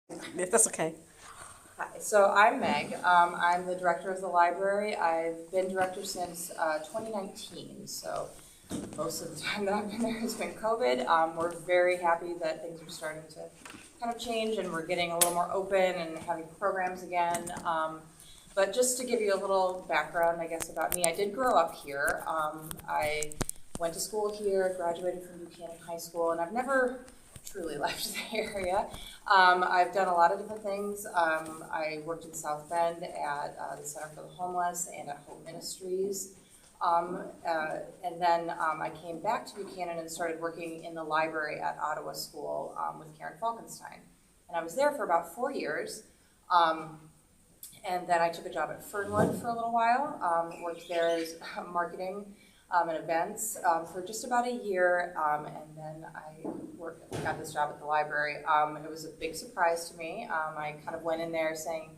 If that's okay. Hi, so I'm Meg. I'm the director of the library. I've been director since 2019, so most of the time that I've been there has been COVID. We're very happy that things are starting to kind of change and we're getting a little more open and having programs again. But just to give you a little background, I guess, about me, I did grow up here. I went to school here, graduated from Buchanan High School, and I've never truly left the area. I've done a lot of different things. I worked in South Bend at the Center for the Homeless and at Hope Ministries. And then I came back to Buchanan and started working in the library at Ottawa School with Karen Falkenstein. And I was there for about 4 years. And then I took a job at Fernwood for a little while, worked there as marketing and events for just about a year, and then I got this job at the library. It was a big surprise to me. I kind of went in there saying,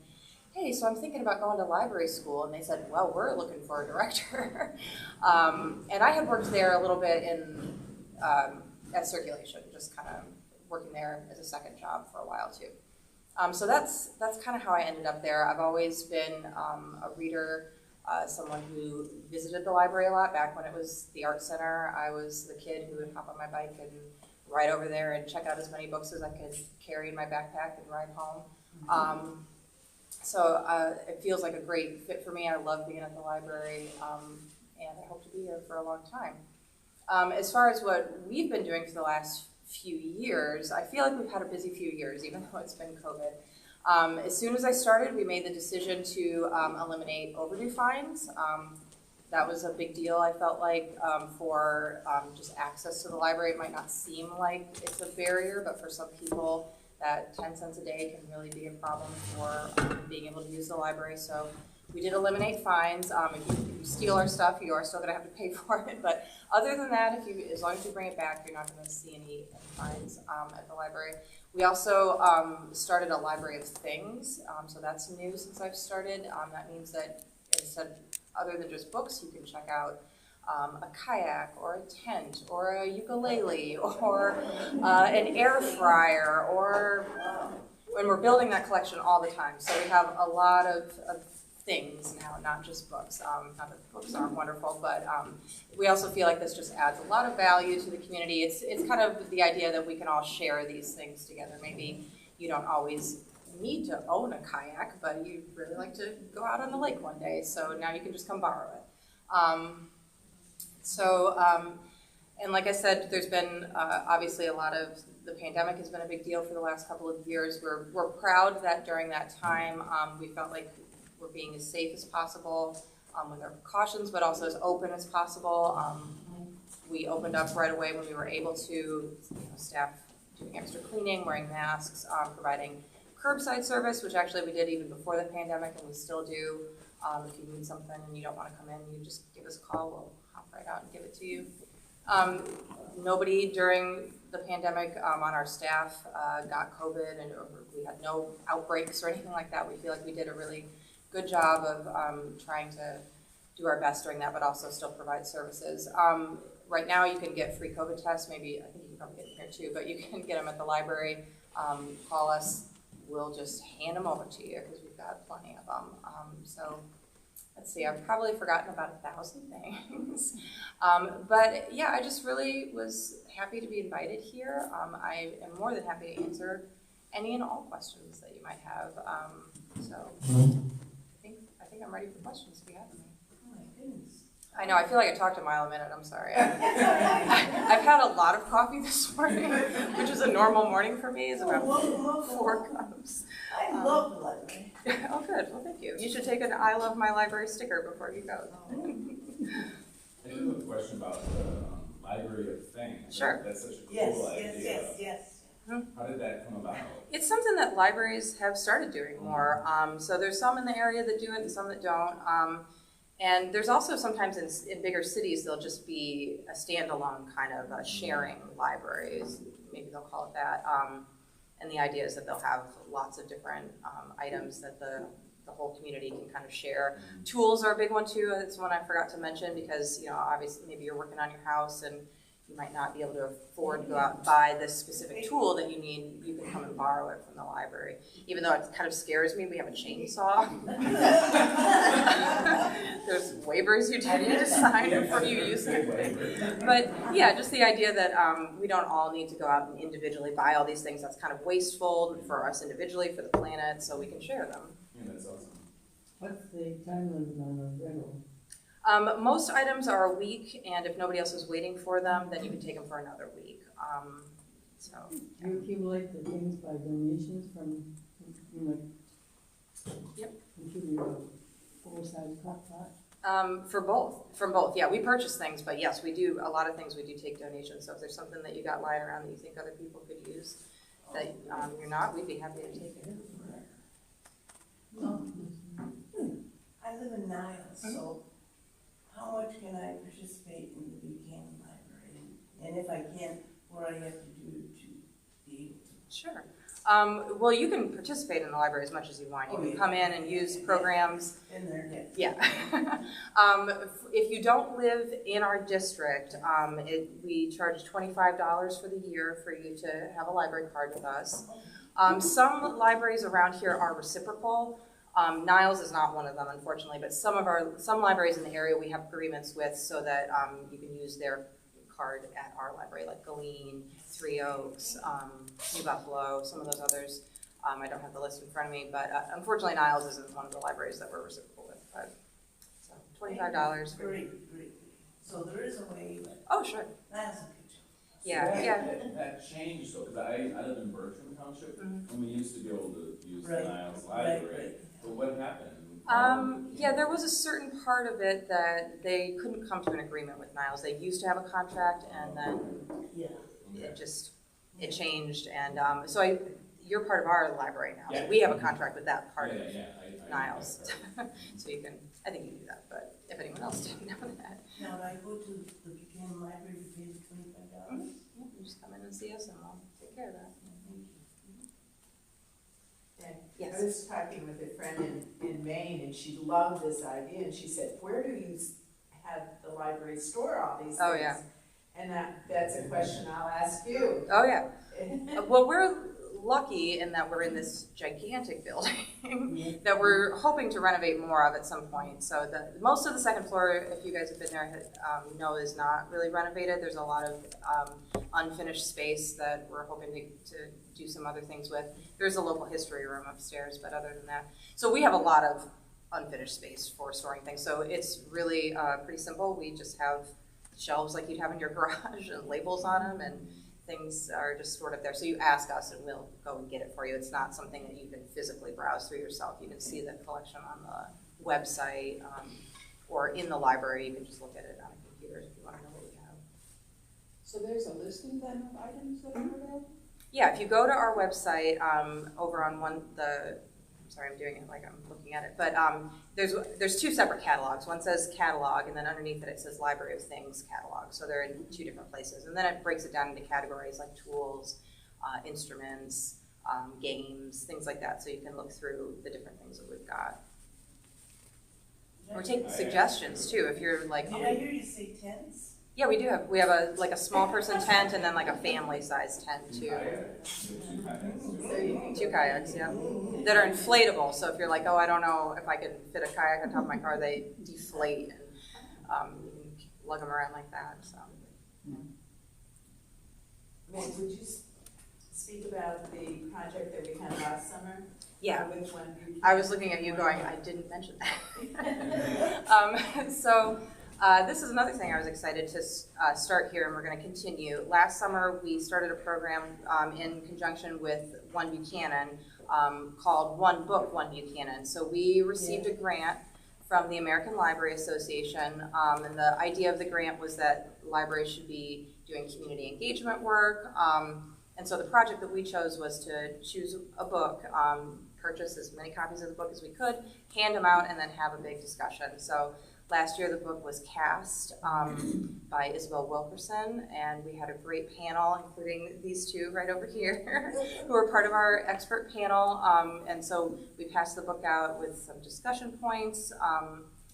hey, so I'm thinking about going to library school, and they said, well, we're looking for a director. And I had worked there a little bit in at circulation, just kind of working there as a second job for a while too. So that's kind of how I ended up there. I've always been a reader, someone who visited the library a lot. Back when it was the art center, I was the kid who would hop on my bike and ride over there and check out as many books as I could carry in my backpack and ride home. So it feels like a great fit for me. I love being at the library, and I hope to be here for a long time. As far as what we've been doing for the last few years, I feel like we've had a busy few years, even though it's been COVID. As soon as I started, we made the decision to eliminate overdue fines. That was a big deal, I felt like, for just access to the library. It might not seem like it's a barrier, but for some people, that 10 cents a day can really be a problem for being able to use the library. So we did eliminate fines. If you steal our stuff, you are still going to have to pay for it. But other than that, as long as you bring it back, you're not going to see any fines at the library. We also started a library of things. So that's new since I've started. That means that instead, other than just books, you can check out a kayak or a tent or a ukulele or an air fryer, or when we're building that collection all the time. So we have a lot of things now, not just books. Not that books aren't wonderful, but we also feel like this just adds a lot of value to the community. It's kind of the idea that we can all share these things together. Maybe you don't always need to own a kayak, but you'd really like to go out on the lake one day, so now you can just come borrow it. And like I said, there's been obviously a lot of, the pandemic has been a big deal for the last couple of years. We're proud that during that time we felt like we're being as safe as possible with our precautions, but also as open as possible. We opened up right away when we were able to, staff doing extra cleaning, wearing masks, providing curbside service, which actually we did even before the pandemic, and we still do. If you need something and you don't want to come in, you just give us a call. We'll hop right out and give it to you. Nobody during the pandemic on our staff got COVID, and we had no outbreaks or anything like that. We feel like we did a really good job of trying to do our best during that, but also still provide services. Right now you can get free COVID tests. Maybe, I think you can probably get them here too, but you can get them at the library. Call us. We'll just hand them over to you because we've got plenty of them. So let's see, I've probably forgotten about 1,000 things. But yeah, I just really was happy to be invited here. I am more than happy to answer any and all questions that you might have. So I think I'm ready for questions if you have any. Oh my goodness. I know, I feel like I talked a mile a minute, I'm sorry. I've had a lot of coffee this morning, which is a normal morning for me, is about 4 cups. I love the library. Oh good, well thank you. You should take an I love my library sticker before you go. I do have a question about the library of things. Sure. That's such a cool idea. Yes. How did that come about? It's something that libraries have started doing more. So there's some in the area that do it and some that don't. And there's also sometimes in bigger cities, there'll just be a standalone kind of sharing libraries, maybe they'll call it that. And the idea is that they'll have lots of different items that the whole community can kind of share. Tools are a big one too. It's one I forgot to mention because, obviously maybe you're working on your house and you might not be able to afford to go out and buy this specific tool that you need, you can come and borrow it from the library. Even though it kind of scares me, we have a chainsaw. There's waivers you do need to sign before you use it. But yeah, just the idea that we don't all need to go out and individually buy all these things. That's kind of wasteful for us individually, for the planet, so we can share them. Yeah, that's awesome. What's the time limit on a rental? Most items are a week, and if nobody else is waiting for them, then you can take them for another week. Do you accumulate the things by donations from like? Yep. Including a full-size crock pot? From both, yeah, we purchase things, but yes, we do, a lot of things we do take donations, so if there's something that you got lying around that you think other people could use, that you're not, we'd be happy to take it. I live in Niles, so how much can I participate in the Buchanan Library? And if I can't, what do I have to do to be able to? Sure. Well, you can participate in the library as much as you want. You can come in and use programs. In there, Yeah. If you don't live in our district, we charge $25 for the year for you to have a library card with us. Some libraries around here are reciprocal. Niles is not one of them, unfortunately, but some libraries in the area we have agreements with so that you can use their card at our library, like Galeen, Three Oaks, New Buffalo, some of those others. I don't have the list in front of me, but unfortunately Niles isn't one of the libraries that we're reciprocal with. But, so $25. Great. So there is a way, but Oh, sure. Niles will get you. Yeah. That changed though, because I live in Bertram Township, and we used to be able to use the Right, Niles Library. right. But what happened? Yeah, there was a certain part of it that they couldn't come to an agreement with Niles. They used to have a contract, and then Yeah. it changed, and so you're part of our library now. So Yeah. we have a contract with that part of I Niles. So you can, I think you can do that, but if anyone else didn't know that. Now, do I go to the Buchanan Library to pay the $25? Yeah, you just come in and see us and we'll take care of that. And Yes. I was talking with a friend in Maine, and she loved this idea, and she said, where do you have the library store all these things? Oh, yeah. And that's a question I'll ask you. Oh, yeah. Well, we're lucky in that we're in this gigantic building that we're hoping to renovate more of at some point. So most of the second floor, if you guys have been there, know is not really renovated. There's a lot of unfinished space that we're hoping to do some other things with. There's a local history room upstairs, but other than that. So we have a lot of unfinished space for storing things. So it's really pretty simple. We just have shelves like you'd have in your garage and labels on them, and things are just stored up there. So you ask us and we'll go and get it for you. It's not something that you can physically browse through yourself. You can see the collection on the website or in the library. You can just look at it on a computer if you want to know what we have. So there's a listing then of items that are available? Yeah, if you go to our website over on sorry, I'm doing it like I'm looking at it, but there's two separate catalogs. One says catalog, and then underneath it says Library of Things catalog. So they're in two different places. And then it breaks it down into categories like tools, instruments, games, things like that. So you can look through the different things that we've got. We're taking suggestions too. If you're like, Did I hear you say tents? yeah, we do have. We have a small person tent and then like a family size tent too. Two kayaks, yeah, that are inflatable. So if you're like, oh, I don't know if I can fit a kayak on top of my car, they deflate and you can lug them around like that. So. Meg, would you speak about the project that we had last summer? Yeah, Which one? I was looking at you going, I didn't mention that. This is another thing I was excited to start here, and we're going to continue. Last summer, we started a program in conjunction with One Buchanan called One Book, One Buchanan. So we received a grant from the American Library Association, and the idea of the grant was that libraries should be doing community engagement work. And so the project that we chose was to choose a book, purchase as many copies of the book as we could, hand them out, and then have a big discussion. So last year the book was cast by Isabel Wilkerson, and we had a great panel, including these two right over here, who are part of our expert panel. And so we passed the book out with some discussion points,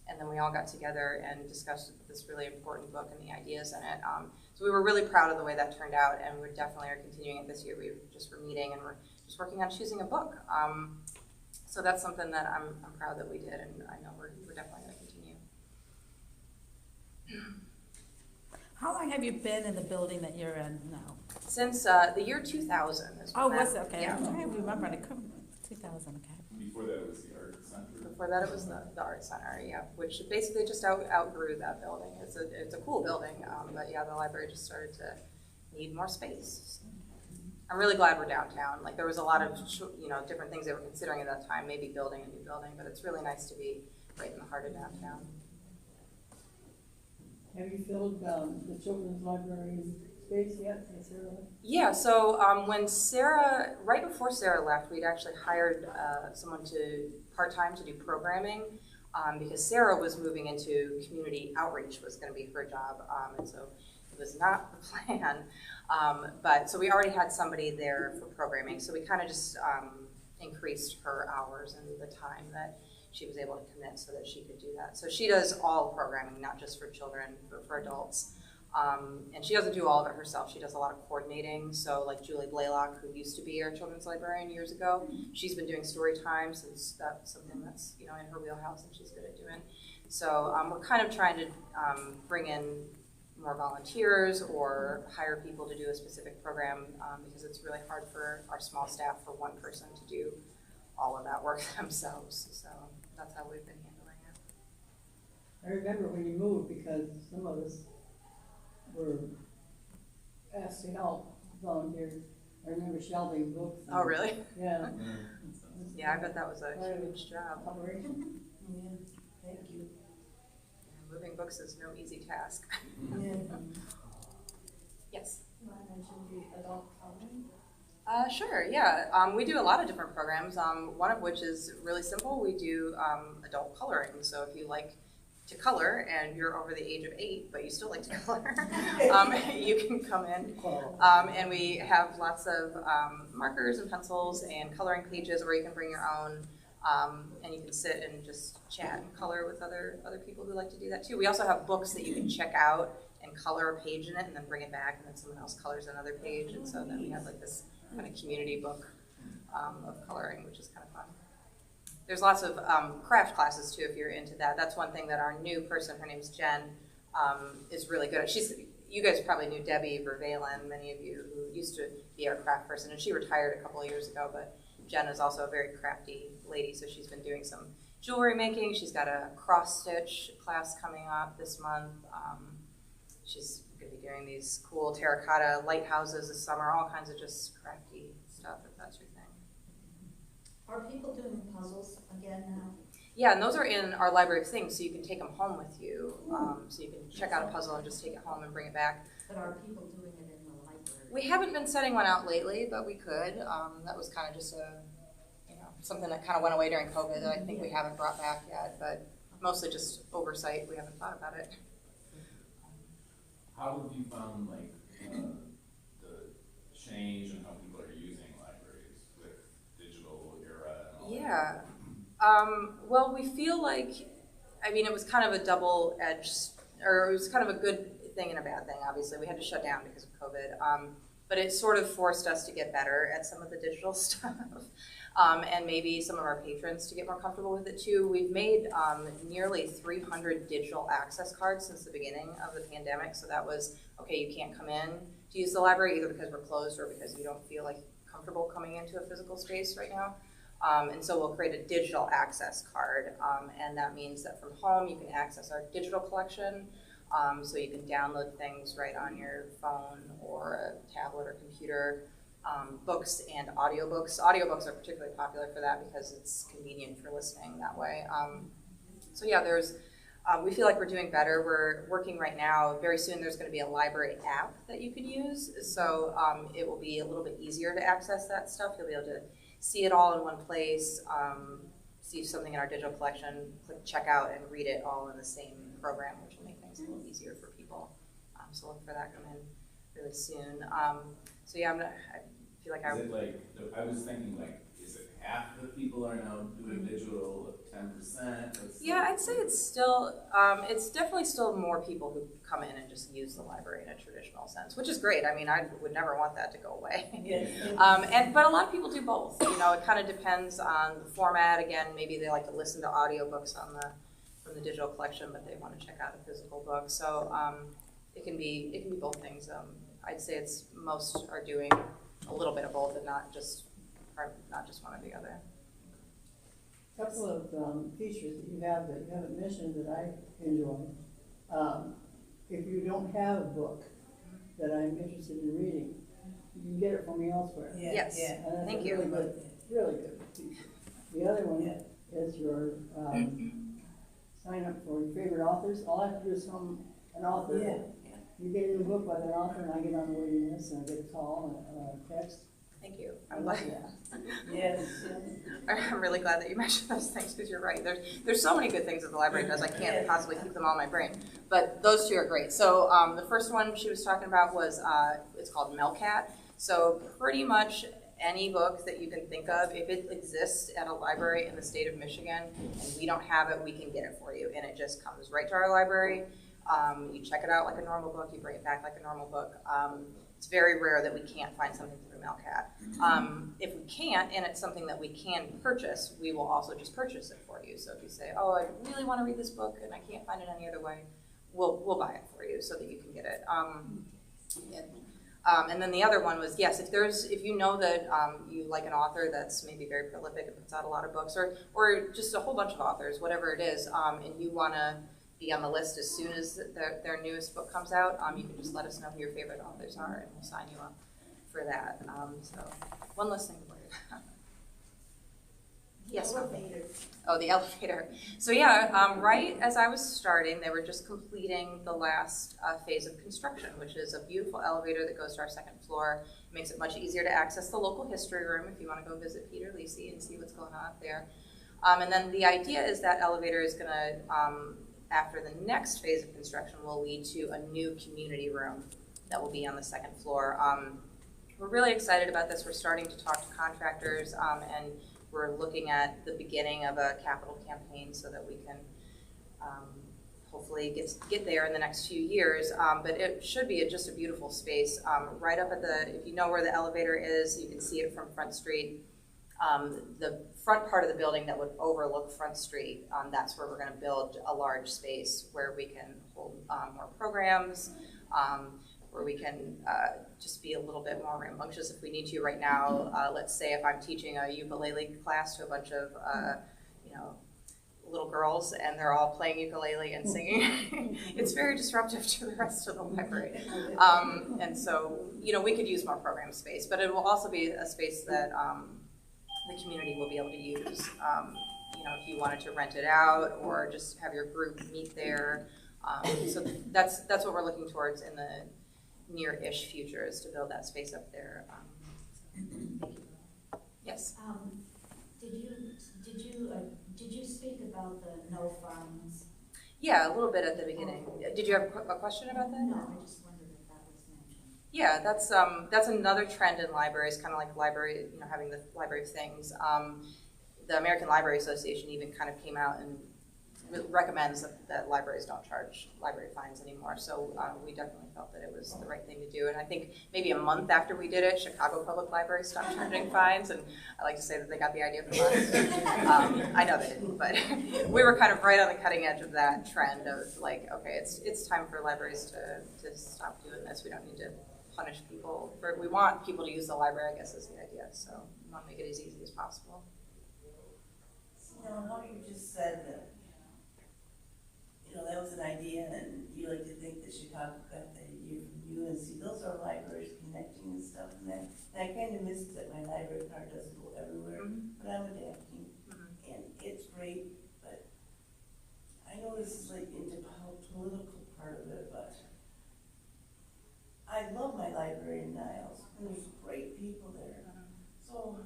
and then we all got together and discussed this really important book and the ideas in it. So we were really proud of the way that turned out, and we definitely are continuing it this year. We're meeting, and we're just working on choosing a book. So that's something that I'm proud that we did, and I know we're definitely going to continue. How long have you been in the building that you're in now? Since the year 2000 is when Oh, that- was it? Okay. Yeah. I remember it. 2000, okay. Before that, it was the art center. Before that, it was the art center, yeah, which basically just outgrew that building. It's a cool building, but yeah, the library just started to need more space. I'm really glad we're downtown. Like, there was a lot of different things they were considering at that time, maybe building a new building, but it's really nice to be right in the heart of downtown. Have you filled the children's library space yet? Has Sarah left? Yeah, so right before Sarah left, we'd actually hired someone part-time to do programming, because Sarah was moving into community outreach, was going to be her job, and so it was not the plan. But so we already had somebody there for programming, so we kind of just increased her hours and the time that she was able to commit so that she could do that. So she does all programming, not just for children, but for adults. And she doesn't do all of it herself. She does a lot of coordinating. So like Julie Blaylock, who used to be our children's librarian years ago, she's been doing story time since that's something that's in her wheelhouse and she's good at doing. So we're kind of trying to bring in more volunteers or hire people to do a specific program, because it's really hard for our small staff for one person to do all of that work themselves. So that's how we've been handling it. I remember when you moved, because some of us were asked to help, volunteers. I remember shelving books. Oh, really? Yeah. Yeah, I bet that was a Quite a huge job. operation. Yeah, thank you. Moving books is no easy task. Yeah. Yes. You want to mention the adult coloring? Sure, yeah. We do a lot of different programs, one of which is really simple. We do adult coloring. So if you like to color and you're over the age of 8, but you still like to color, you can come in. And we have lots of markers and pencils and coloring pages, or you can bring your own, and you can sit and just chat and color with other people who like to do that too. We also have books that you can check out and color a page in it and then bring it back, and then someone else colors another page, and so then we have like this kind of community book of coloring, which is kind of fun. There's lots of craft classes too if you're into that. That's one thing that our new person, her name's Jen, is really good at. You guys probably knew Debbie Vervalen, many of you who used to be our craft person, and she retired a couple of years ago, but Jen is also a very crafty lady, so she's been doing some jewelry making. She's got a cross stitch class coming up this month. She's going to be doing these cool terracotta lighthouses this summer, all kinds of just crafty stuff, if that's your thing. Are people doing puzzles again now? Yeah, and those are in our library of things, so you can take them home with you. So you can check out a puzzle and just take it home and bring it back. But are people doing it in the library? We haven't been setting one out lately, but we could. That was kind of just something that kind of went away during COVID that I think we haven't brought back yet, but mostly just oversight. We haven't thought about it. How have you found the change in how people are using libraries with digital era and all that? Yeah. Well, we feel like, it was kind of a double-edged, or it was kind of a good thing and a bad thing, obviously. We had to shut down because of COVID. But it sort of forced us to get better at some of the digital stuff. And maybe some of our patrons to get more comfortable with it too. We've made nearly 300 digital access cards since the beginning of the pandemic. So that was, okay, you can't come in to use the library either because we're closed or because you don't feel like comfortable coming into a physical space right now. And so we'll create a digital access card. And that means that from home you can access our digital collection. So you can download things right on your phone or a tablet or computer. Books and audiobooks. Audiobooks are particularly popular for that because it's convenient for listening that way. So yeah, we feel like we're doing better. We're working right now. Very soon there's going to be a library app that you can use. So it will be a little bit easier to access that stuff. You'll be able to see it all in one place, see something in our digital collection, click checkout, and read it all in the same program, which will make things a little easier for people. So look for that coming in really soon. So yeah, I feel like I was thinking, is it half the people are now doing digital, 10%? Yeah, I'd say it's still, it's definitely still more people who come in and just use the library in a traditional sense, which is great. I mean, I would never want that to go away. But a lot of people do both. You know, it kind of depends on the format. Again, maybe they like to listen to audiobooks from the digital collection, but they want to check out a physical book. So it can be both things. I'd say it's most are doing a little bit of both and not just one or the other. Couple of features that you haven't mentioned that I enjoy. If you don't have a book that I'm interested in reading, you can get it from me elsewhere. Yes. Thank you. Really good feature. The other one is your sign up for your favorite authors. All I have to do is from an author. Yeah. You get a new book by that author, and I get on the waiting list, and I get a call and a text. Thank you. I'm glad. Yes. I'm really glad that you mentioned those things because you're right. There's so many good things that the library does. I can't possibly keep them all in my brain, but those two are great. So the first one she was talking about was it's called Melcat. So pretty much any book that you can think of, if it exists at a library in the state of Michigan and we don't have it, we can get it for you, and it just comes right to our library. You check it out like a normal book. You bring it back like a normal book. It's very rare that we can't find something through Melcat. If we can't, and it's something that we can purchase, we will also just purchase it for you. So if you say, oh, I really want to read this book and I can't find it any other way, we'll buy it for you so that you can get it. And then the other one was, yes, if you know that you like an author that's maybe very prolific and puts out a lot of books, or just a whole bunch of authors, whatever it is, and you want to be on the list as soon as their newest book comes out, you can just let us know who your favorite authors are and we'll sign you up for that. So one less thing to worry about. Yes, Elevator. Oh, the elevator. So yeah, right as I was starting, they were just completing the last phase of construction, which is a beautiful elevator that goes to our second floor. It makes it much easier to access the local history room if you want to go visit Peter Lisi and see what's going on up there. And then the idea is that elevator is going to, after the next phase of construction, will lead to a new community room that will be on the second floor. We're really excited about this. We're starting to talk to contractors, and we're looking at the beginning of a capital campaign so that we can hopefully get there in the next few years. But it should be just a beautiful space. Right up at if you know where the elevator is, you can see it from Front Street. The front part of the building that would overlook Front Street, that's where we're going to build a large space where we can hold more programs, where we can just be a little bit more rambunctious if we need to. Right now, let's say if I'm teaching a ukulele class to a bunch of little girls and they're all playing ukulele and singing, it's very disruptive to the rest of the library. And so, we could use more program space, but it will also be a space that the community will be able to use. If you wanted to rent it out or just have your group meet there. So that's what we're looking towards in the near-ish future, is to build that space up there. Yes. Did you speak about the no farms? Yeah, a little bit at the beginning. Did you have a question about that? No, I just wondered if that was mentioned. Yeah, that's another trend in libraries, kind of like library, having the library of things. The American Library Association even kind of came out and recommends that libraries don't charge library fines anymore. So we definitely felt that it was the right thing to do. And I think maybe a month after we did it, Chicago Public Library stopped charging fines. And I like to say that they got the idea from us. I know they didn't, but we were kind of right on the cutting edge of that trend of like, okay, it's time for libraries to stop doing this. We don't need to punish people. We want people to use the library, I guess is the idea. So we want to make it as easy as possible. How you just said that, that was an idea, and you like to think that Chicago got that idea from you, and see, those are libraries connecting and stuff, and I kind of missed that my library card doesn't go everywhere, but I'm adapting, and it's great, but I know this is like into the political part of it, but I love my library in Niles, and there's great people there, so.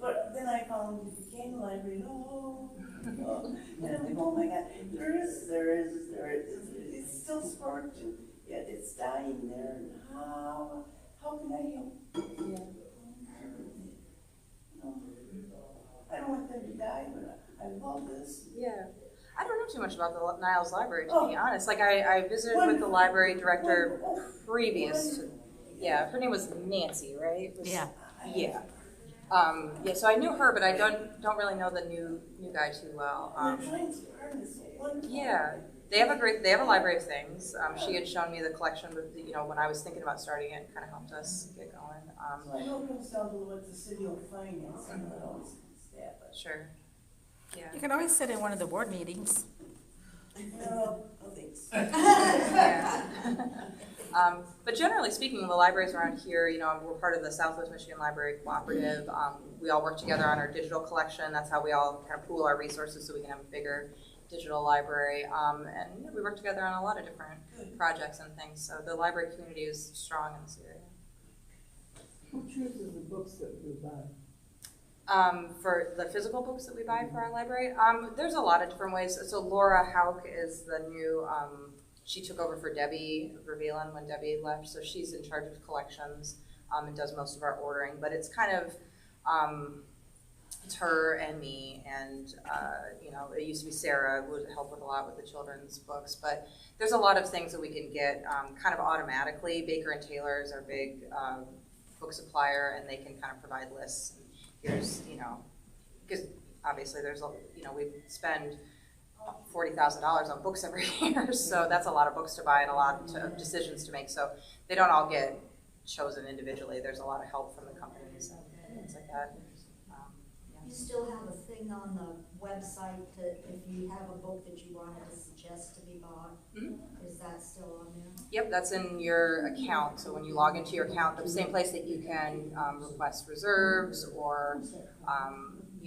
But then I found the Buchanan Library, and and I'm like, oh my God, there is, it's still sparked, and yet it's dying there, and how can I help? too much about the Niles Library, to be honest. Like, I visited with the library director previous to, yeah, her name was Nancy, right? Yeah. Yeah. Yeah, so I knew her, but I don't really know the new guy too well. They're trying to harness one. Yeah, they have a library of things. She had shown me the collection, but when I was thinking about starting it, it kind of helped us get going. So I know it comes down to what the city will finance, and not always that, but. Sure. Yeah. You can always sit in one of the board meetings. No, thanks. Yeah. But generally speaking, the libraries around here, we're part of the Southwest Michigan Library Cooperative. We all work together on our digital collection. That's how we all kind of pool our resources so we can have a bigger digital library. And we work together on a lot of different projects and things. So the library community is strong in this area. Who chooses the books that we buy? For the physical books that we buy for our library, there's a lot of different ways. So Laura Hauk is the new, she took over for Debbie Vervelen when Debbie left, so she's in charge of collections and does most of our ordering. But it's kind of, it's her and me, and it used to be Sarah who would help with a lot with the children's books. But there's a lot of things that we can get kind of automatically. Baker and Taylor is our big book supplier, and they can kind of provide lists. Here's, because obviously we spend $40,000 on books every year, so that's a lot of books to buy and a lot of decisions to make. So they don't all get chosen individually. There's a lot of help from the companies and things like that. You still have a thing on the website that if you have a book that you wanted to suggest to be bought, is that still on there? Yep, that's in your account. So when you log into your account, the same place that you can request reserves or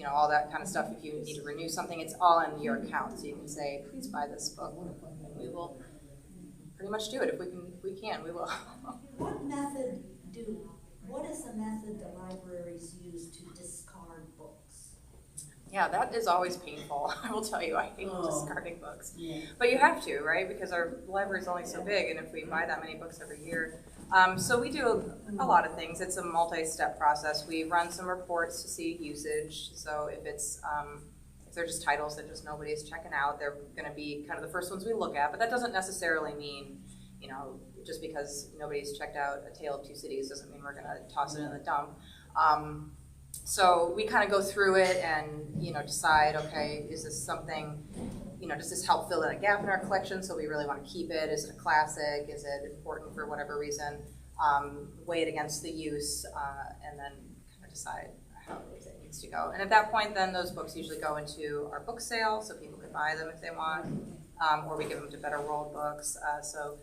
all that kind of stuff. If you need to renew something, it's all in your account. So you can say, please buy this book. And we will pretty much do it. If we can, we will. What is the method the libraries use to discard books? Yeah, that is always painful. I will tell you, I hate discarding books. Yeah. But you have to, right? Because our library is only so big, and if we buy that many books every year. So we do a lot of things. It's a multi-step process. We run some reports to see usage. So if they're just titles that just nobody is checking out, they're going to be kind of the first ones we look at. But that doesn't necessarily mean, just because nobody's checked out A Tale of Two Cities doesn't mean we're going to toss it in the dump. So we kind of go through it and, decide, okay, is this something, does this help fill in a gap in our collection? So we really want to keep it. Is it a classic? Is it important for whatever reason? Weigh it against the use and then kind of decide how it needs to go. And at that point, then those books usually go into our book sale so people can buy them if they want, or we give them to Better World Books. So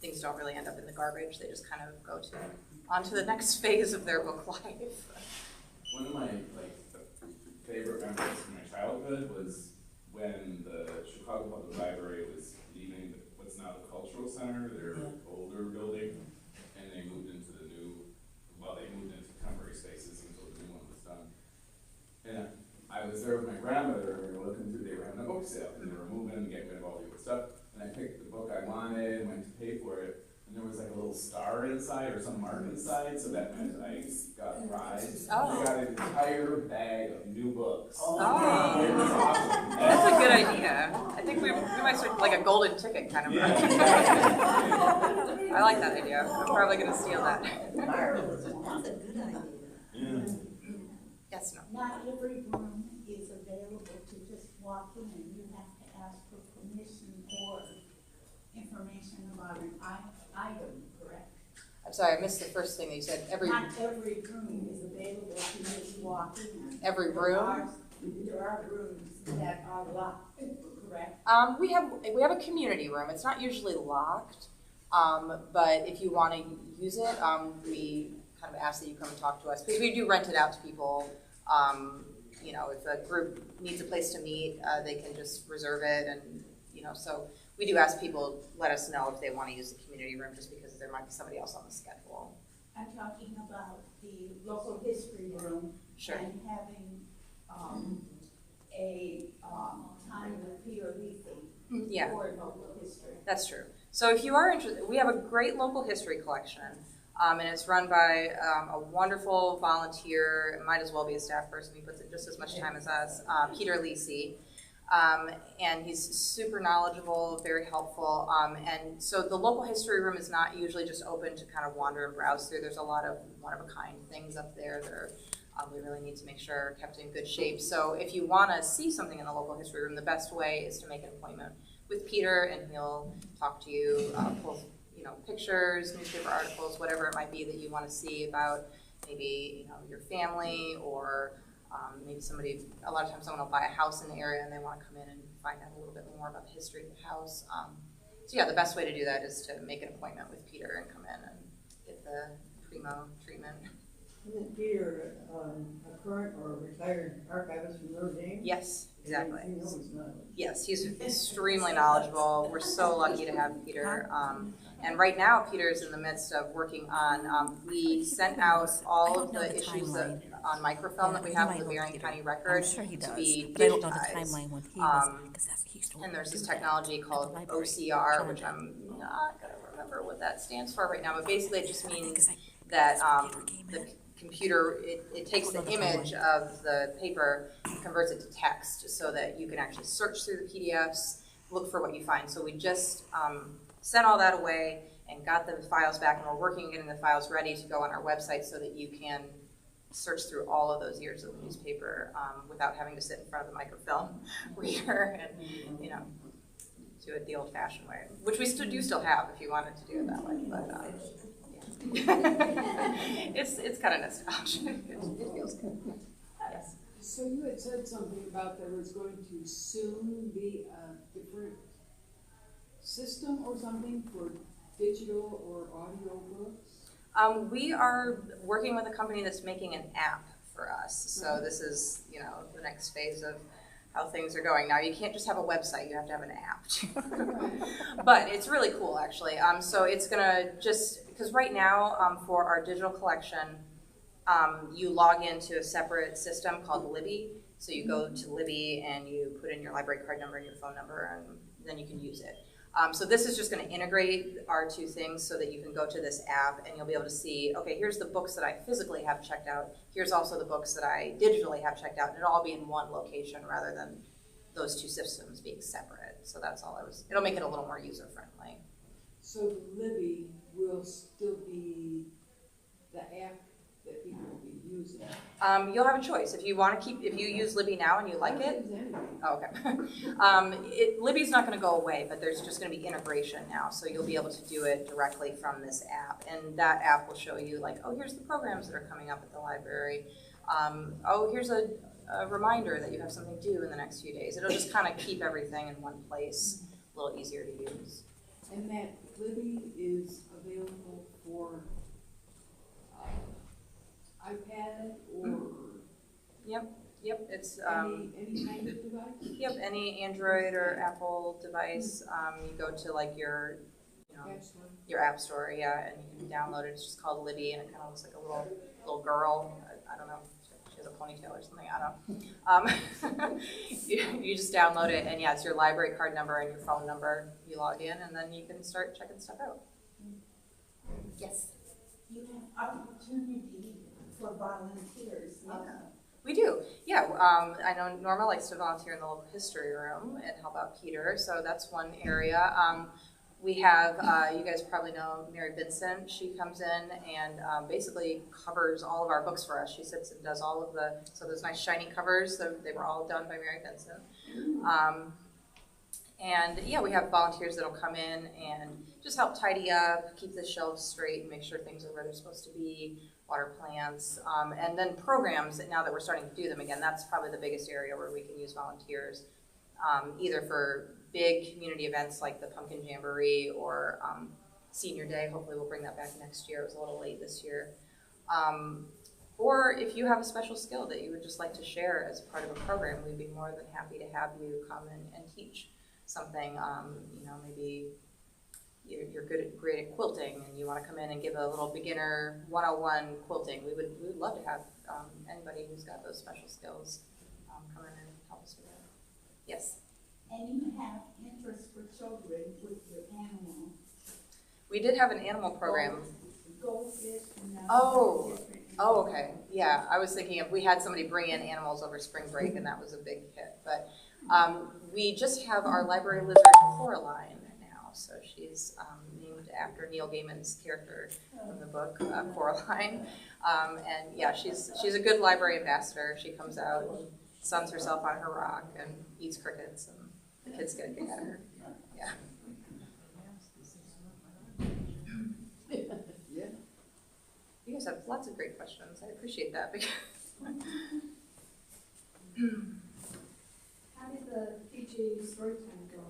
things don't really end up in the garbage. They just kind of go onto the next phase of their book life. One of my favorite memories from my childhood was when the Chicago Public Library was leaving what's now the Cultural Center, their older building, and they moved into they moved into temporary spaces until the new one was done. And I was there with my grandmother, and we were looking through, they were having a book sale, and they were moving, getting rid of all the old stuff, and I picked the book I wanted and went to pay for it. And there was a little star inside or some mark inside, so that meant I got a prize. Oh. I got an entire bag of new books. Oh. It was awesome. That's a good idea. I think we might start like a golden ticket kind of. I like that idea. I'm probably going to steal that. That's a good idea. Yeah. Yes, no. Not every room is available to just walk in, and you have to ask for permission or information about an item, correct? I'm sorry, I missed the first thing that you said. Not every room is available to just walk in. Every room? There are rooms that are locked, correct? We have a community room. It's not usually locked, but if you want to use it, we kind of ask that you come and talk to us because we do rent it out to people. If a group needs a place to meet, they can just reserve it, and so we do ask people let us know if they want to use the community room, just because there might be somebody else on the schedule. I'm talking about the local history room. Sure. And having a time with Peter Leafy Yeah. for local history. That's true. So if you are interested, we have a great local history collection, and it's run by a wonderful volunteer. It might as well be a staff person. He puts in just as much time as us, Peter Leafy. And he's super knowledgeable, very helpful. And so the local history room is not usually just open to kind of wander and browse through. There's a lot of one-of-a-kind things up there that are, we really need to make sure are kept in good shape. So if you want to see something in the local history room, the best way is to make an appointment with Peter, and he'll talk to you, pull, pictures, newspaper articles, whatever it might be that you want to see about maybe, your family, or maybe somebody, a lot of times someone will buy a house in the area and they want to come in and find out a little bit more about the history of the house. So yeah, the best way to do that is to make an appointment with Peter and come in and get the primo treatment. Isn't Peter a current or retired archivist from Notre Dame? Yes, exactly. He knows knowledge. Yes, he's extremely knowledgeable. We're so lucky to have Peter. And right now, Peter's in the midst of working on, we sent out all of the issues that, on microfilm that we have with the Marion County Record to be digitized. And there's this technology called OCR, which I'm not going to remember what that stands for right now, but basically it just means that the computer, it takes the image of the paper and converts it to text so that you can actually search through the PDFs, look for what you find. So we just sent all that away and got the files back, and we're working on getting the files ready to go on our website so that you can search through all of those years of the newspaper without having to sit in front of the microfilm reader and, do it the old-fashioned way, which we still have if you wanted to do it that way, but it's kind of nostalgic. It feels good. Yes. So you had said something about there was going to soon be a different system or something for digital or audio books? We are working with a company that's making an app for us. So this is, the next phase of how things are going. Now, you can't just have a website, you have to have an app too. But it's really cool, actually. So it's gonna because right now, for our digital collection, you log into a separate system called Libby. So you go to Libby and you put in your library card number and your phone number, and then you can use it. So this is just going to integrate our two things so that you can go to this app and you'll be able to see, okay, here's the books that I physically have checked out. Here's also the books that I digitally have checked out. And it'll all be in one location rather than those two systems being separate. So that's all it'll make it a little more user-friendly. So Libby will still be the app that people will be using? You'll have a choice. If you use Libby now and you like it. Oh, okay. Libby's not going to go away, but there's just going to be integration now. So you'll be able to do it directly from this app. And that app will show you like, oh, here's the programs that are coming up at the library. Oh, here's a reminder that you have something due in the next few days. It'll just kind of keep everything in one place, a little easier to use. And that Libby is available for iPad or Yep. It's any kind of device. Yep, any Android or Apple device. You go to like your app store, yeah, and you can download it. It's just called Libby, and it kind of looks like a little girl. I don't know. She has a ponytail or something. I don't know. You just download it, and yeah, it's your library card number and your phone number. You log in, and then you can start checking stuff out. Yes. You have opportunity for volunteers. We do, yeah. I know Norma likes to volunteer in the local history room and help out Peter, so that's one area. We have, you guys probably know Mary Vincent. She comes in and basically covers all of our books for us. She sits and does all of so those nice shiny covers, they were all done by Mary Vincent. And yeah, we have volunteers that'll come in and just help tidy up, keep the shelves straight, and make sure things are where they're supposed to be, water plants, and then programs. Now that we're starting to do them again, that's probably the biggest area where we can use volunteers, either for big community events like the Pumpkin Jamboree or Senior Day. Hopefully we'll bring that back next year. It was a little late this year. Or if you have a special skill that you would just like to share as part of a program, we'd be more than happy to have you come and teach something. Maybe you're great at quilting and you want to come in and give a little beginner 101 quilting. We would love to have anybody who's got those special skills come in and help us with that. Yes? And you have interest for children with your animals. We did have an animal program. Goldfish and Oh, okay. Yeah, I was thinking if we had somebody bring in animals over spring break, and that was a big hit. But We just have our library lizard Coraline now, so she's named after Neil Gaiman's character from the book, Coraline. And yeah, she's a good library ambassador. She comes out, suns herself on her rock, and eats crickets, and the kids get a kick out of her. Yeah. Yeah. You guys have lots of great questions. I appreciate that. How did the PG story time go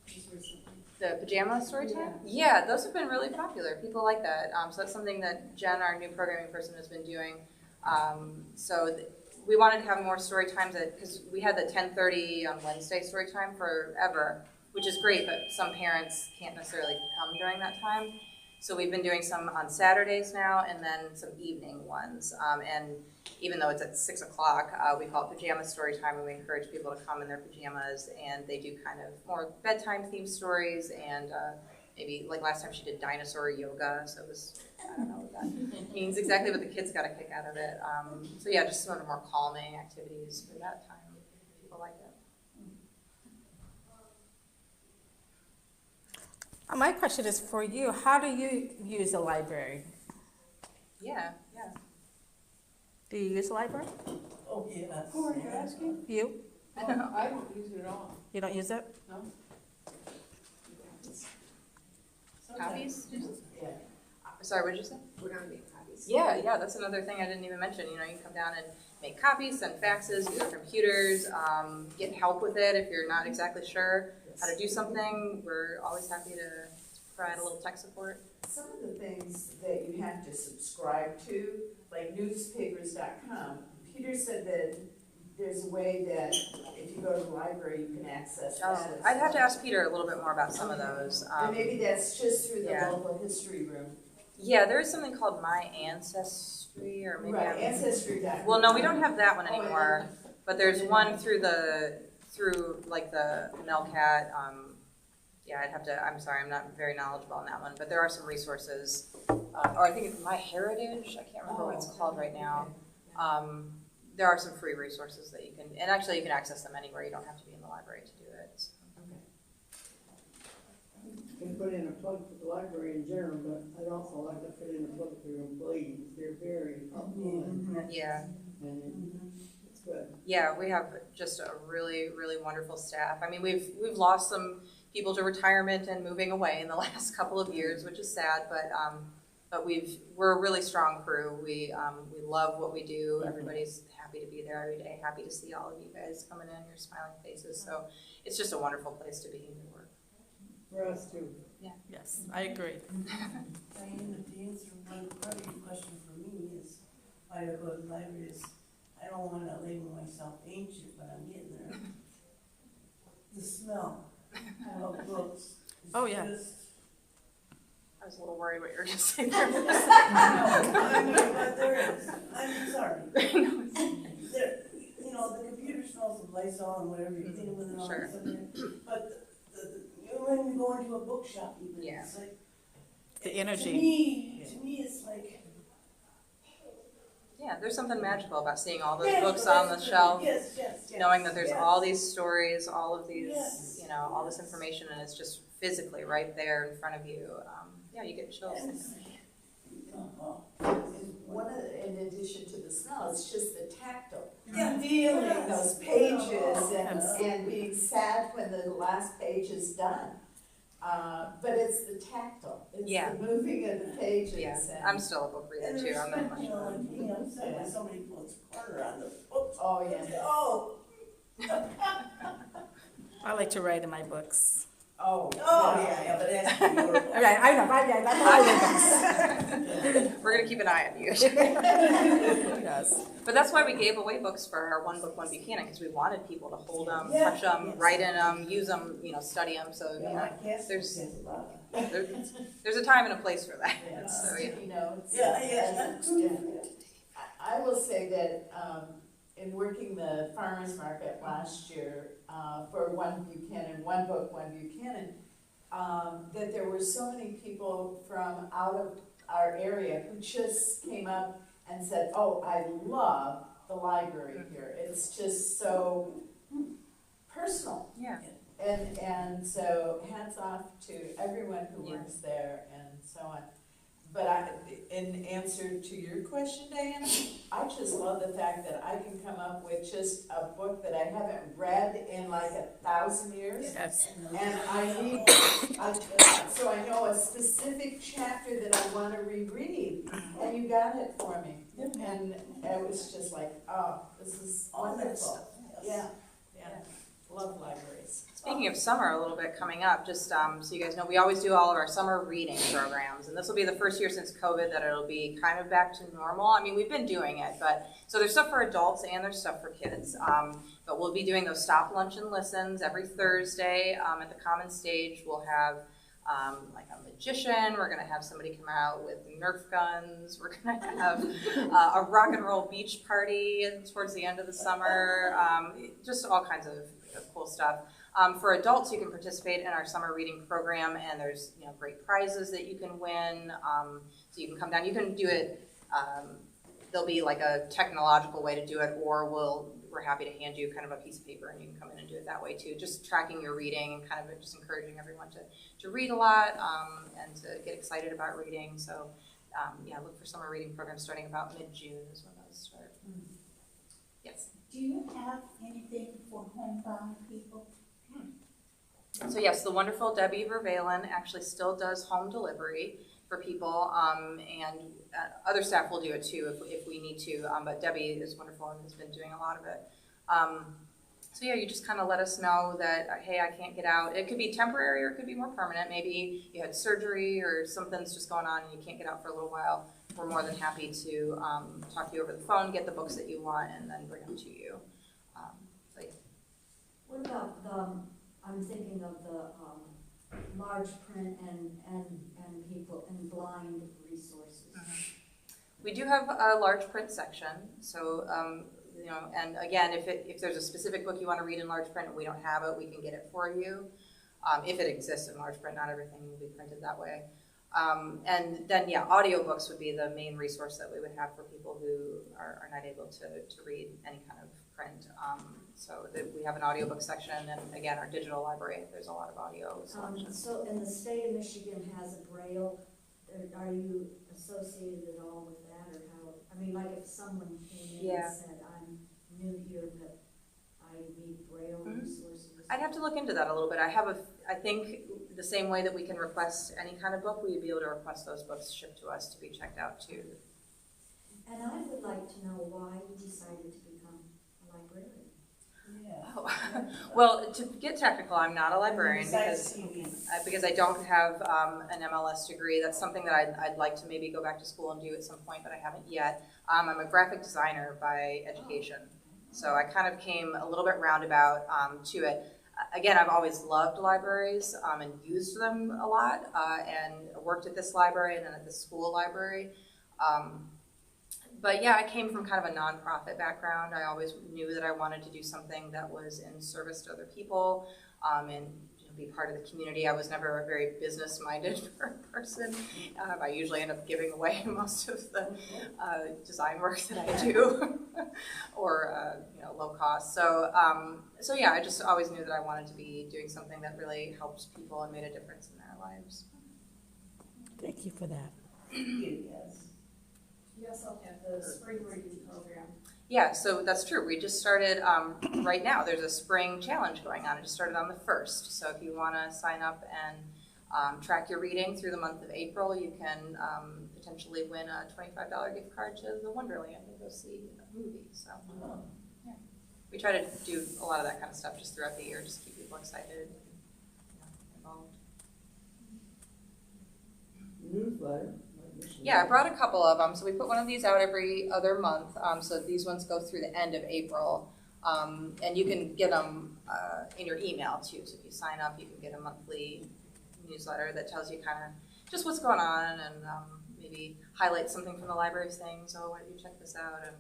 just recently? The pajama story time? Yeah, those have been really popular. People like that. So that's something that Jen, our new programming person, has been doing. We wanted to have more story times because we had the 10:30 on Wednesday story time forever, which is great, but some parents can't necessarily come during that time. So we've been doing some on Saturdays now, and then some evening ones. And even though it's at 6 o'clock, we call it pajama story time, and we encourage people to come in their pajamas, and they do kind of more bedtime themed stories, and maybe like last time she did dinosaur yoga, so it was, I don't know what that means exactly, but the kids got a kick out of it. So yeah, just sort of more calming activities for that time. People like it. My question is for you. How do you use a library? Yeah. Do you use a library? Oh, yeah. Who are you asking? You? Oh, I don't use it at all, You don't use it? no? Copies? Yeah. Sorry, what did you say? We're gonna make copies. Yeah, that's another thing I didn't even mention. You know, you can come down and make copies, send faxes, use your computers, get help with it if you're not exactly sure how to do something. We're always happy to provide a little tech support. Some of the things that you have to subscribe to, like newspapers.com, Peter said that there's a way that if you go to the library, you can access that. I'd have to ask Peter a little bit more about some of those. And maybe that's just through the yeah. local history room. Yeah, there is something called My Ancestry, or maybe Right, Ancestry.com. Well, no, we don't have that one Oh, yeah. anymore. But there's one through like the Melcat. Yeah, I'm sorry, I'm not very knowledgeable on that one, but there are some resources. Or I think it's My Heritage, I can't remember what it's called right now. There are some free resources that you can, and actually you can access them anywhere. You don't have to be in the library to do it. So. You can put in a plug for the library in general, but I'd also like to put in a plug for your employees. They're very helpful Yeah. and it's good. Yeah, we have just a really, really wonderful staff. I mean, we've lost some people to retirement and moving away in the last couple of years, which is sad, but we're a really strong crew. We love what we do. Everybody's happy to be there every day, happy to see all of you guys coming in, your smiling faces. So it's just a wonderful place to be and to work. For us too. Yeah. Yes, I agree. Diana, to answer one part of your question for me is, why I go to the library is, I don't want to label myself ancient, but I'm getting there. The smell of books. Oh, yeah. I was a little worried what you were going to say there. No, I mean, but there is. I'm sorry. There, you know, the computer smells of Lysol and whatever you're thinking with it on. Sure. But when we go into a bookshop, even, Yeah. it's like, The to energy. me, it's like. Yeah, there's something magical about seeing all those Yes, books but on the that's shelf, Yes, yes. knowing that there's yes. all these stories, all of these, Yes. all this information, and it's just physically right there in front of you. Yeah, you get chills. In addition to the smell, it's just the tactile. Yeah, Feeling those pages Yes. and being sad when the last page is done. But it's the tactile. It's Yeah. the moving of the pages. Yeah, and- I'm still a book reader And too. there's, I'm not much. you know, like being upset when somebody puts a corner on the book. Oh, yeah. Oh, I like to write in my books. Oh. yeah, but that's your. Right, I know, We're gonna keep an eye on you. Yes. But that's why we gave away books for our One Book, One Buchanan, because we wanted people to hold them, Yeah. touch them, Yes. write in them, use them, study them. So there's a time and a place for that. So, yeah. Sticky notes. Yeah. I will say that, in working the farmer's market last year, for One Buchanan, One Book, One Buchanan, that there were so many people from out of our area who just came up and said, oh, I love the library here. It's just so personal. Yeah. And so hats off to everyone who works there and so on. But in answer to your question, Diana, I just love the fact that I can come up with just a book that I haven't read in like 1,000 years. Yes. And so I know a specific chapter that I want to reread, and you got it for me. And it was just like, oh, this is wonderful. Yeah, love libraries. Speaking of summer, a little bit coming up, just so you guys know, we always do all of our summer reading programs, and this will be the first year since COVID that it'll be kind of back to normal. I mean, we've been doing it, but so there's stuff for adults and there's stuff for kids. But we'll be doing those stop, lunch, and listens every Thursday at the Common Stage. We'll have like a magician. We're going to have somebody come out with Nerf guns. We're going to have a rock and roll beach party towards the end of the summer. Just all kinds of cool stuff. For adults, you can participate in our summer reading program, and there's great prizes that you can win. So you can come down. You can do it. There'll be like a technological way to do it, or we're happy to hand you kind of a piece of paper, and you can come in and do it that way too. Just tracking your reading and kind of just encouraging everyone to read a lot and to get excited about reading. So look for summer reading programs starting about mid-June is when those start. Yes. Do you have anything for homebound people? So yes, the wonderful Debbie Vervalen actually still does home delivery for people, and other staff will do it too if we need to, but Debbie is wonderful and has been doing a lot of it. So yeah, you just kind of let us know that, hey, I can't get out. It could be temporary or it could be more permanent. Maybe you had surgery or something's just going on and you can't get out for a little while. We're more than happy to talk to you over the phone, get the books that you want, and then bring them to you. So yeah. What about I'm thinking of the large print and people and blind resources. We do have a large print section, so and again, if there's a specific book you want to read in large print and we don't have it, we can get it for you. If it exists in large print, not everything will be printed that way. And then audiobooks would be the main resource that we would have for people who are not able to read any kind of print. So we have an audiobook section, and again, our digital library, there's a lot of audio selections. So in the state of Michigan has a Braille. Are you associated at all with that, or how? I mean, like if someone came in and said, I'm new here, but I need Braille resources. I'd have to look into that a little bit. I think the same way that we can request any kind of book, we'd be able to request those books shipped to us to be checked out too. And I would like to know why you decided to become a librarian. Yeah. Oh. Well, to get technical, I'm not a librarian because I don't have an MLS degree. That's something that I'd like to maybe go back to school and do at some point, but I haven't yet. I'm a graphic designer by education, so I kind of came a little bit roundabout to it. Again, I've always loved libraries and used them a lot, and worked at this library and then at the school library. But yeah, I came from kind of a nonprofit background. I always knew that I wanted to do something that was in service to other people and be part of the community. I was never a very business-minded person. I usually end up giving away most of the design work that I do, or low cost. So yeah, I just always knew that I wanted to be doing something that really helped people and made a difference in their lives. Thank you for that. Yes. You also have the spring reading program. Yeah, so that's true. We just started right now. There's a spring challenge going on. It just started on the 1st. So if you want to sign up and track your reading through the month of April, you can potentially win a $25 gift card to the Wonderland and go see a movie. So yeah, we try to do a lot of that kind of stuff just throughout the year, just keep people excited and involved. Newsletter. Yeah, I brought a couple of them. So we put one of these out every other month. So these ones go through the end of April. And you can get them in your email too. So if you sign up, you can get a monthly newsletter that tells you kind of just what's going on and maybe highlight something from the library's things. Oh, why don't you check this out and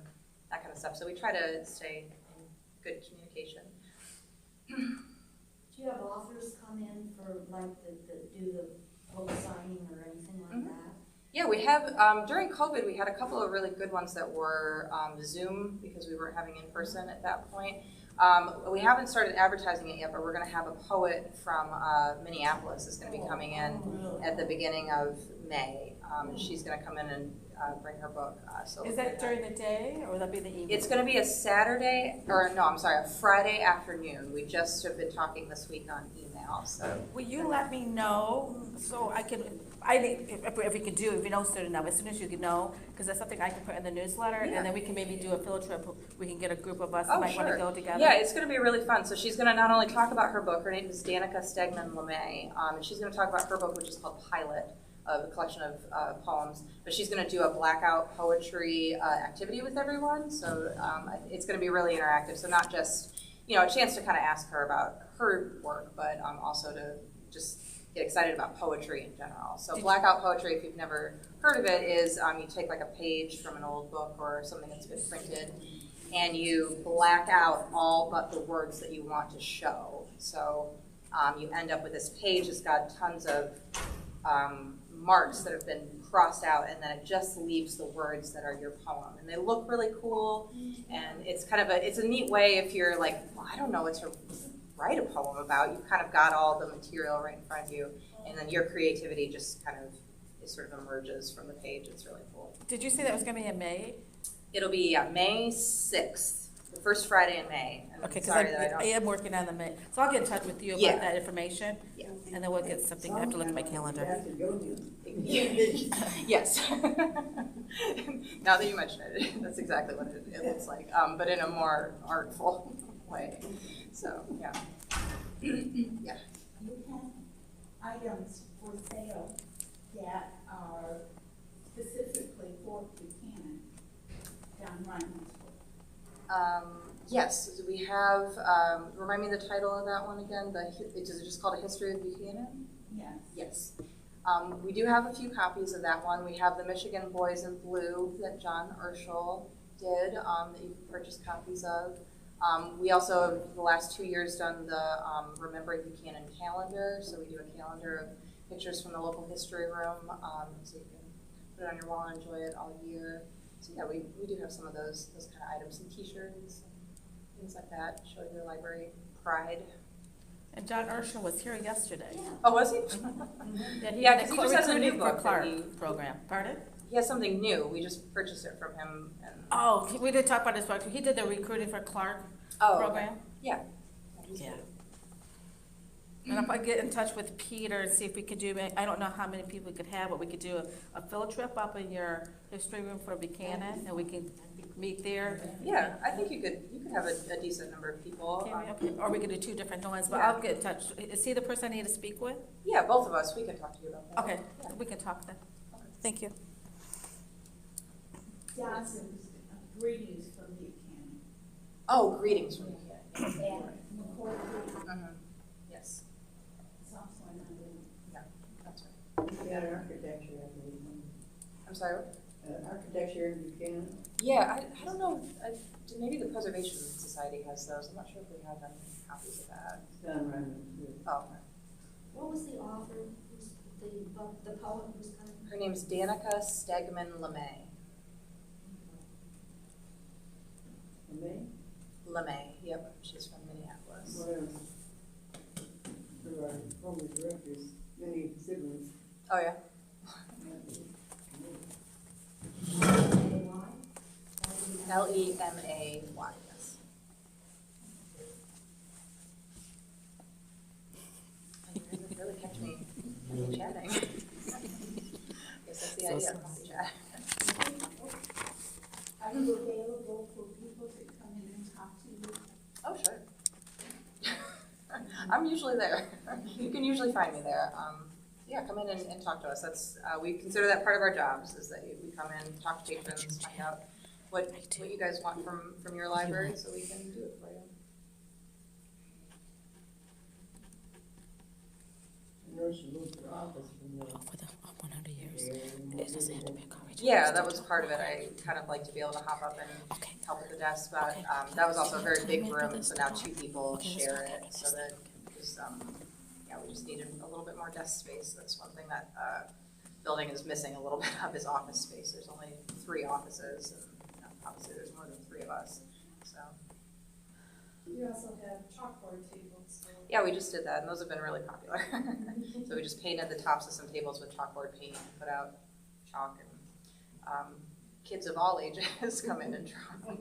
that kind of stuff. So we try to stay in good communication. Do you have authors come in for like do the book signing or anything like that? Yeah, we have, during COVID, we had a couple of really good ones that were Zoom because we weren't having in person at that point. We haven't started advertising it yet, but we're gonna have a poet from Minneapolis is gonna be coming in at the beginning of May. She's gonna come in and bring her book. So Is that during the day, or will that be the evening? it's gonna be a Saturday, or no, I'm sorry, a Friday afternoon. We just have been talking this week on email, so. Will you let me know, so I can, if we could do, if we don't soon enough, as soon as you can know, because that's something I can put in the newsletter, Yeah. and then we can maybe do a field trip, we can get a group of us who Oh, might wanna sure. go together. Yeah, it's gonna be really fun. So she's gonna not only talk about her book, her name is Danica Stegman LeMay, and she's gonna talk about her book, which is called Pilot, a collection of poems, but she's gonna do a Blackout Poetry activity with everyone, so it's gonna be really interactive, so not just, you know, a chance to kind of ask her about her work, but also to just get excited about poetry in general. So Blackout Poetry, if you've never heard of it, is you take like a page from an old book or something that's been printed, and you black out all but the words that you want to show. So you end up with this page that's got tons of marks that have been crossed out, and then it just leaves the words that are your poem. And they look really cool, and it's kind of it's a neat way if you're like, well, I don't know what to write a poem about. You've kind of got all the material right in front of you, and then your creativity just kind of it sort of emerges from the page. It's really cool. Did you say that was gonna be in May? It'll be May 6th, the first Friday in May. And Okay, because sorry that I am working on the May, so I'll get in touch with you Yeah. about that information, Yeah. and then we'll get something, I have to look at my calendar. Yes. Now that you mention it, that's exactly what it looks like, but in a more artful way. So, yeah. Yeah. You have items for sale that are specifically for Buchanan down Rhinebeck. Yes, so we have, remind me the title of that one again, is it just called A History of Buchanan? Yes. Yes. We do have a few copies of that one. We have the Michigan Boys in Blue that John Urschel did, that you can purchase copies of. We also have the last 2 years done the Remembering Buchanan calendar, so we do a calendar of pictures from the local history room, so you can put it on your wall and enjoy it all year. So yeah, we do have some of those kind of items, some t-shirts, things like that, showing your library pride. And John Urschel was here yesterday. Oh, was he? Yeah, because he just has a new for book that Clark he- program. Pardon? He has something new. We just purchased it from him. And Oh, we did talk about this, but he did the recruiting for Clark program. Yeah. Yeah. And if I get in touch with Peter and see if we could do, I don't know how many people we could have, but we could do a field trip up in your history room for Buchanan, and we can meet there. Yeah, I think you could have a decent number of people. Can we? Okay. Or we could do two different ones, but Yeah. I'll get in touch. Is he the person I need to speak with? Yeah, both of us. We can talk to you about that. Okay, Yeah. we can talk then. Thank you. Johnson's greetings from Buchanan. Oh, greetings from Buchanan. And McCoy Mhm. Yes, is also another. that's right. Yeah, architecture, I believe. I'm sorry. Architecture in Buchanan. Yeah, I don't know. Maybe the Preservation Society has those. I'm not sure if we have any copies of that. It's done right. Oh, What was the author, who's the poet who's coming? her name's Danica Stegman LeMay. Me? LeMay. Yep, she's from Minneapolis. One of our former directors, many siblings. Oh yeah. LEMAY. Yes. You really kept me chatting. Guess that's the idea. Chat. Are you available for people to come in and talk to you? Oh sure. I'm usually there. You can usually find me there. Yeah, come in and talk to us. That's we consider that part of our jobs is that we come in, talk to patrons, find out what you guys want from your library, so we can do it for you. I know she moved her office from the. For the 100 years. It doesn't have to be a conversation. Yeah, that was part of it. I kind of like to be able to hop up and help at the desk, but that was also a very big room, so now two people share it, so that just yeah, we just needed a little bit more desk space. That's one thing that building is missing a little bit of is office space. There's only 3 offices, and obviously there's more than 3 of us, so. We also have chalkboard tables. Yeah, we just did that, and those have been really popular. So we just painted the tops of some tables with chalkboard paint and put out chalk, and kids of all ages come in and draw.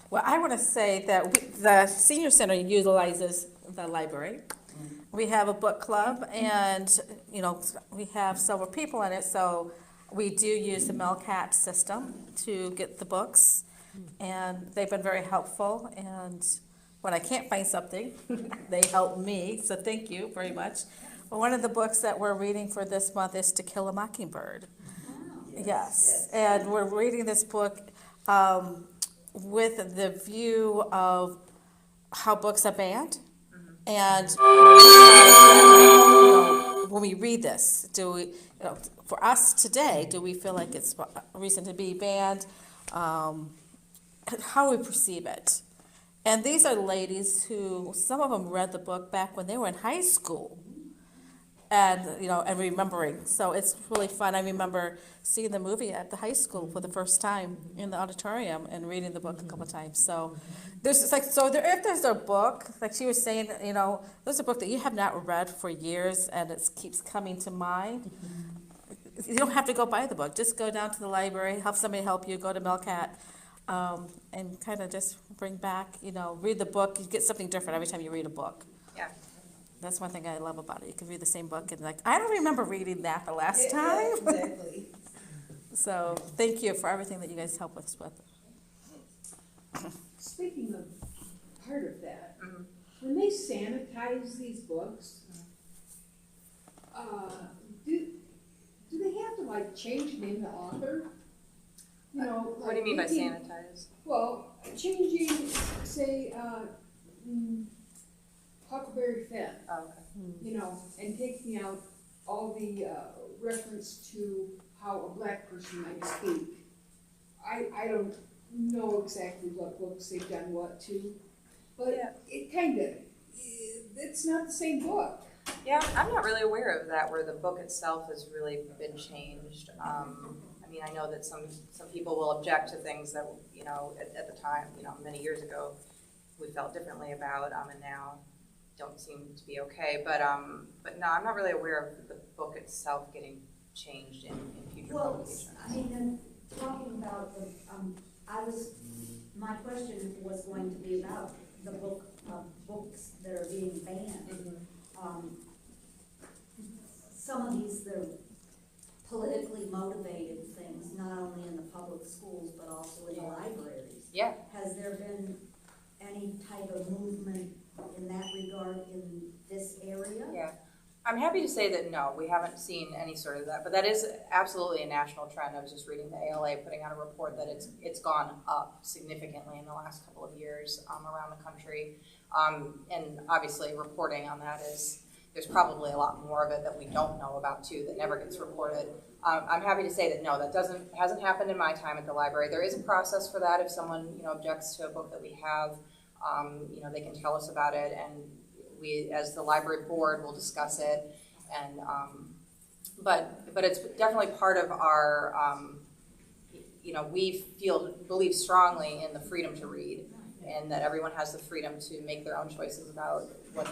Well, I want to say that the senior center utilizes the library. We have a book club, and we have several people in it, so we do use the Melcat system to get the books, and they've been very helpful. And when I can't find something, they help me. So thank you very much. But one of the books that we're reading for this month is To Kill a Mockingbird. Yes, and we're reading this book with the view of how books are banned. And when we read this, do we, for us today, do we feel like it's a reason to be banned? How we perceive it. And these are ladies who, some of them read the book back when they were in high school. And, and remembering. So it's really fun. I remember seeing the movie at the high school for the first time in the auditorium and reading the book a couple of times. So if there's a book, like she was saying, there's a book that you have not read for years and it keeps coming to mind. You don't have to go buy the book. Just go down to the library, have somebody help you, go to Melcat, and kind of just bring back, read the book. You get something different every time you read a book. Yeah. That's one thing I love about it. You can read the same book and I don't remember reading that the last time. Exactly. So thank you for everything that you guys help us with. Speaking of part of that, when they sanitize these books, do they have to change name the author? What do you mean by sanitize? Well, changing, say, Huckleberry Finn, Oh, okay. and taking out all the reference to how a black person might speak. I don't know exactly what books they've done what to, but it kind of, it's not the same book. Yeah, I'm not really aware of that, where the book itself has really been changed. I know that some people will object to things that, at the time, many years ago, we felt differently about, and now don't seem to be okay. But no, I'm not really aware of the book itself getting changed in future publications. Talking about my question was going to be about the books that are being banned. Some of these, they're politically motivated things, not only in the public schools, but also in the libraries. Yeah. Has there been any type of movement in that regard in this area? Yeah. I'm happy to say that no, we haven't seen any sort of that, but that is absolutely a national trend. I was just reading the ALA putting out a report that it's gone up significantly in the last couple of years around the country. And obviously reporting on that there's probably a lot more of it that we don't know about too, that never gets reported. I'm happy to say that no, that hasn't happened in my time at the library. There is a process for that. If someone objects to a book that we have, they can tell us about it, and we, as the library board, will discuss it. And but it's definitely part of our. We believe strongly in the freedom to read, and that everyone has the freedom to make their own choices about what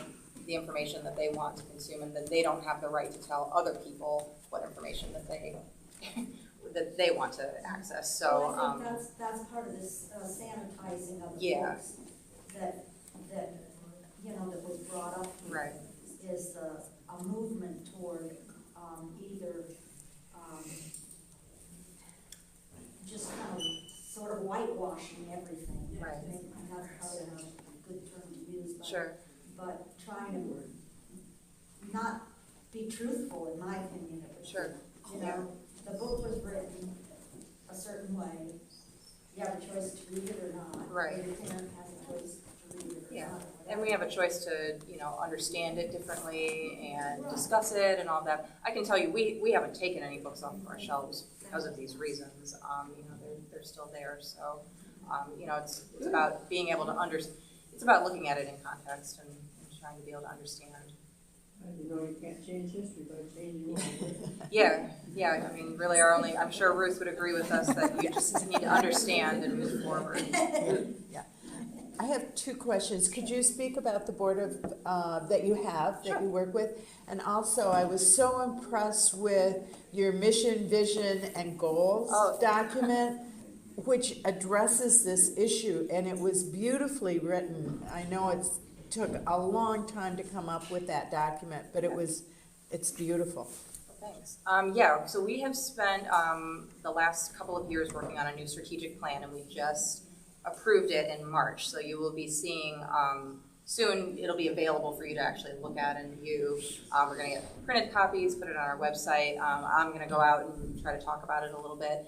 the information that they want to consume, and that they don't have the right to tell other people what information that they want to access. So I think that's part of this sanitizing of the books that was brought up here, right. is a movement toward either just kind of sort of whitewashing everything. Right. I'm not probably not a good term to use, but trying to not be truthful, in my opinion. Sure. The book was written a certain way. You have a choice to read it or not. Right. Your parent has a choice to read it or not. And we have a choice to, understand it differently and discuss it and all that. I can tell you, we haven't taken any books off of our shelves because of these reasons. They're still there. So, it's about being able to it's about looking at it in context and trying to be able to understand. You can't change history by changing it. Yeah, Yeah, I mean, really our only, I'm sure Ruth would agree with us that you just need to understand and move forward. I have two questions. Could you speak about the board of, that you have, that you work with? And also, I was so impressed with your mission, vision, and goals document, which addresses this issue, and it was beautifully written. I know it took a long time to come up with that document, but it's beautiful. Thanks. Yeah, so we have spent the last couple of years working on a new strategic plan, and we just approved it in March. So you will be seeing soon, it'll be available for you to actually look at and view. We're going to get printed copies, put it on our website. I'm going to go out and try to talk about it a little bit.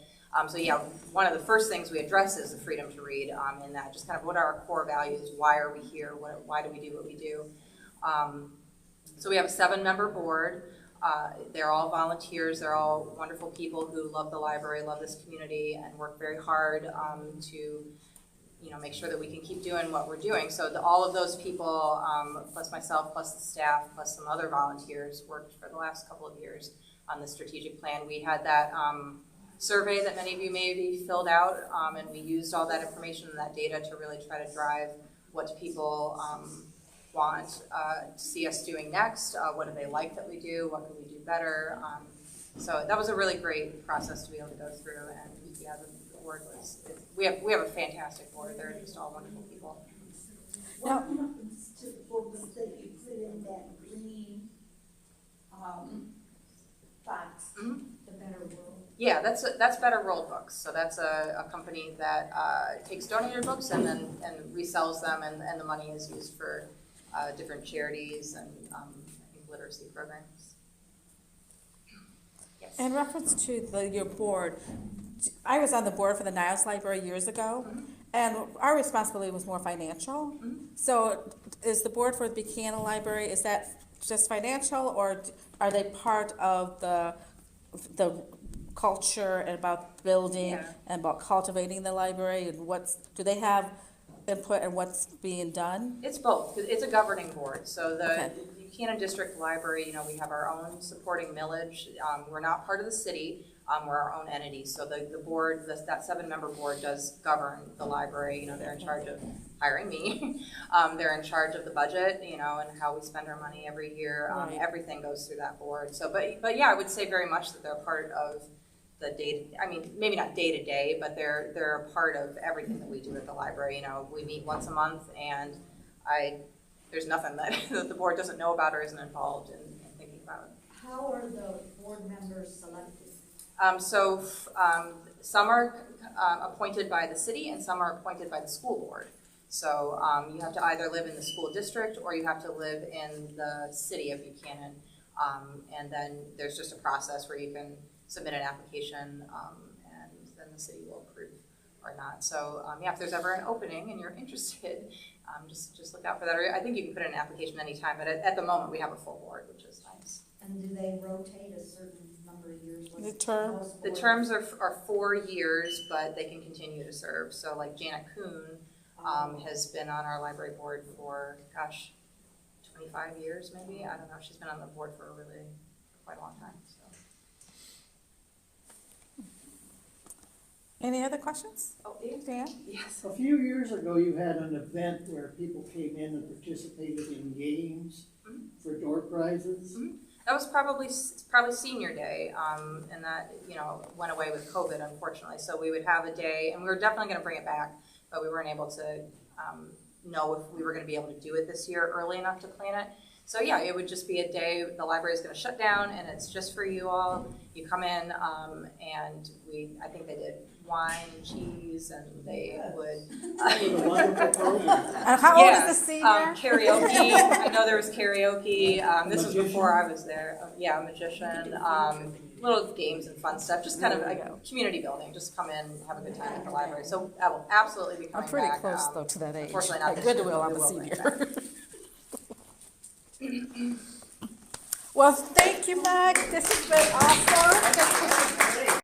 So yeah, one of the first things we address is the freedom to read, in that just kind of what are our core values, why are we here, why do we do what we do. So we have a 7-member board. They're all volunteers. They're all wonderful people who love the library, love this community, and work very hard to make sure that we can keep doing what we're doing. So all of those people, plus myself, plus the staff, plus some other volunteers, worked for the last couple of years on the strategic plan. We had that survey that many of you maybe filled out, and we used all that information and that data to really try to drive what people want to see us doing next. What do they like that we do? What can we do better? So that was a really great process to be able to go through. And yeah, the board was. We have a fantastic board. They're just all wonderful people. What happens to the books that you put in that green box? Mm-hmm. The Better World. Yeah, that's Better World Books. So that's a company that takes donated books and resells them, and the money is used for different charities and I think literacy programs. Yes. In reference to your board, I was on the board for the Niles Library years ago, and our responsibility was more financial. So is the board for the Buchanan Library, is that just financial, or are they part of the culture and about building and about cultivating the library, and do they have input in what's being done? It's both. It's a governing board. So the Buchanan District Library, we have our own supporting millage. We're not part of the city. We're our own entity. So the board, that 7-member board does govern the library. They're in charge of hiring me. They're in charge of the budget, and how we spend our money every year. Everything goes through that board. So, but yeah, I would say very much that they're part of the day. I mean, maybe not day to day, but they're a part of everything that we do at the library. We meet once a month, and there's nothing that the board doesn't know about or isn't involved in thinking about. How are the board members selected? Some are appointed by the city, and some are appointed by the school board. So you have to either live in the school district or you have to live in the city of Buchanan. And then there's just a process where you can submit an application, and then the city will approve or not. So if there's ever an opening and you're interested, just look out for that. Or I think you can put in an application anytime, but at the moment we have a full board, which is nice. And do they rotate a certain number of years? The term? The terms are 4 years, but they can continue to serve. So like Janet Kuhn has been on our library board for, 25 years maybe. I don't know. She's been on the board for quite a long time. So. Any other questions? Oh, Dan? Yes. A few years ago, you had an event where people came in and participated in games for door prizes. That was probably senior day, and that went away with COVID, unfortunately. So we would have a day, and we were definitely going to bring it back, but we weren't able to know if we were going to be able to do it this year early enough to plan it. So yeah, it would just be a day. The library is going to shut down, and it's just for you all. You come in, and I think they did wine and cheese, and they would. How old is the senior? Karaoke. I know there was karaoke. This was before I was there. A magician. Little games and fun stuff. Just kind of community building. Just come in, have a good time at the library. So I will absolutely be coming back. I'm pretty close though to that age. Unfortunately, not At this Goodwill, year, I'm a but we will bring senior. Well, thank you, Meg. This has been awesome.